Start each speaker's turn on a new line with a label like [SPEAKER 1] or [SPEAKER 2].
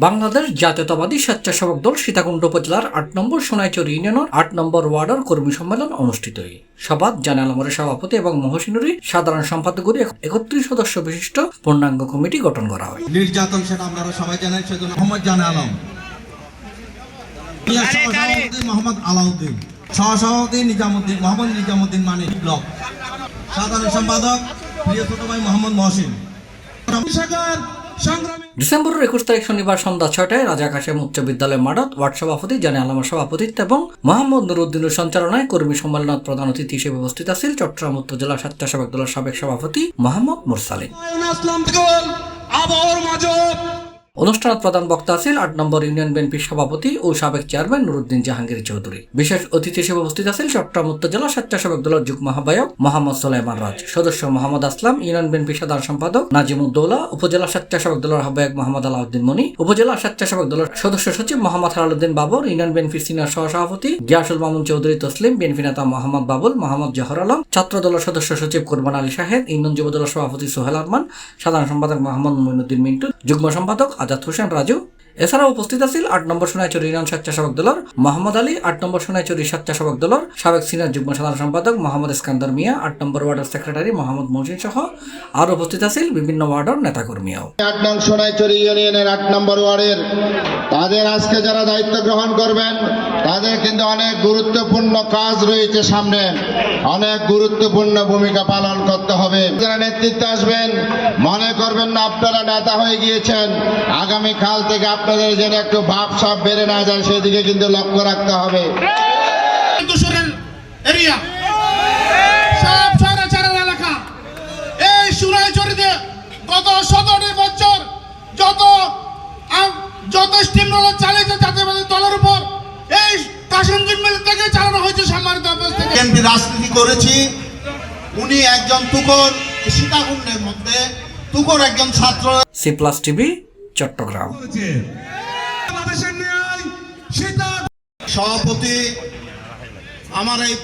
[SPEAKER 1] বাংলাদেশ জাতীয়তাবাদী স্বেচ্ছাসেবক দল সীতাকুণ্ড উপজেলার ৮ নম্বর সোনাইচর ইউনিয়নের ৮ নম্বর ওয়ার্ডের কর্মী সম্মেলন অনুষ্ঠিত হয়। সভাত জানে আলমের সভাপতি এবং মহসিনুরী সাধারণ সম্পাদক ৩১ সদস্য বিশিষ্ট পূর্ণাঙ্গ কমিটি গঠন করা হয়।
[SPEAKER 2] নির্যাতন সেটা আপনারা সবাই জানেন, সেজন্য মোহাম্মদ জানে আলম, মোহাম্মদ আলাউদ্দিন, সহসভাপতি নিজামুদ্দিন, মোহাম্মদ নিজামুদ্দিন মানিক ব্লক, সাধারণ সম্পাদক প্রিয় ছোট ভাই মোহাম্মদ মহসিন।
[SPEAKER 1] ডিসেম্বরের ২১ তারিখ শনিবার সন্ধ্যা ৬টায় রাজা কাশেম উচ্চ বিদ্যালয় মাঠত ওয়ার্ড সভাপতি জানে আলমের সভাপতিত্ব এবং মোহাম্মদ নুরুদ্দিনের সঞ্চালনায় কর্মী সম্মেলনত প্রধান অতিথি হিসেবে উপস্থিত আছেন চট্টগ্রাম উত্তর জেলা স্বেচ্ছাসেবক দলের সাবেক সভাপতি মোহাম্মদ মুরসালিন। অনুষ্ঠানত প্রধান বক্তা আছেন ৮ নম্বর ইউনিয়ন বিএনপির সভাপতি ও সাবেক চেয়ারম্যান নুরুদ্দিন জাহাঙ্গীর চৌধুরী। বিশেষ অতিথি হিসেবে উপস্থিত আছেন চট্টগ্রাম উত্তর জেলা স্বেচ্ছাসেবক দলের যুগ্ম আহ্বায়ক মোহাম্মদ সোলাইমান রাজ, সদস্য মোহাম্মদ আসলাম, ইউনিয়ন বিএনপি সাধারণ সম্পাদক নাজিমুদ্দৌলা, উপজেলা স্বেচ্ছাসেবক দলের আহ্বায়ক মোহাম্মদ আলাউদ্দিন মনি, উপজেলা স্বেচ্ছাসেবক দলের সদস্য সচিব মোহাম্মদ হালালুদ্দিন বাবর, ইউনিয়ন বিএনপির সিনিয়র সহসভাপতি গিয়াসুল মামুন চৌধুরী তসলিম, বিএনপি নেতা মোহাম্মদ বাবুল, মোহাম্মদ জহর আলম, ছাত্র দলের সদস্য সচিব কুরবান আলী শাহেদ, ইউনিয়ন যুব দলের সভাপতি সোহেল আরমান, সাধারণ সম্পাদক মোহাম্মদ মুইনুদ্দিন মিন্টু, যুগ্ম সম্পাদক আজাদ হোসেন রাজু। এছাড়াও উপস্থিত আছেন ৮ নম্বর সোনাইচর ইউনিয়ন স্বেচ্ছাসেবক দলের মোহাম্মদ আলী, ৮ নম্বর সোনাইচুরি স্বেচ্ছাসেবক দলের সাবেক সিনিয়র যুগ্ম সাধারণ সম্পাদক মোহাম্মদ ইস্কান্দার মিয়া, ৮ নম্বর ওয়ার্ডের সেক্রেটারি মোহাম্মদ মহসিন সহ আরও উপস্থিত আছেন বিভিন্ন ওয়ার্ডের নেতাকর্মীও।
[SPEAKER 3] ৮ নং সোনাইচুরি ইউনিয়নের ৮ নম্বর ওয়ার্ডের তাদের আজকে যারা দায়িত্ব গ্রহণ করবেন তাদের কিন্তু অনেক গুরুত্বপূর্ণ কাজ রয়েছে সামনে, অনেক গুরুত্বপূর্ণ ভূমিকা পালন করতে হবে। যারা নেতৃত্বে আসবেন মনে করবেন না আপনারা নেতা হয়ে গিয়েছেন, আগামীকাল থেকে আপনাদের যেন একটু ভাব সাপ বেড়ে না যায় সেদিকে কিন্তু লক্ষ্য রাখতে হবে।
[SPEAKER 4] এই সোনাইচুরিতে গত ১৭ বছর যত স্টিমরোলার চালিয়েছে জাতীয়বাদী দলের উপর এই কাশিমগঞ্জ মিল থেকে চালানো হয়েছে সম্মানিত
[SPEAKER 2] বিএনপি রাজনীতি করেছি। উনি একজন তুকর, সীতাকুণ্ডের মধ্যে তুকর একজন ছাত্র।
[SPEAKER 1] C+ TV Chittagong.
[SPEAKER 2] সভাপতি আমার এই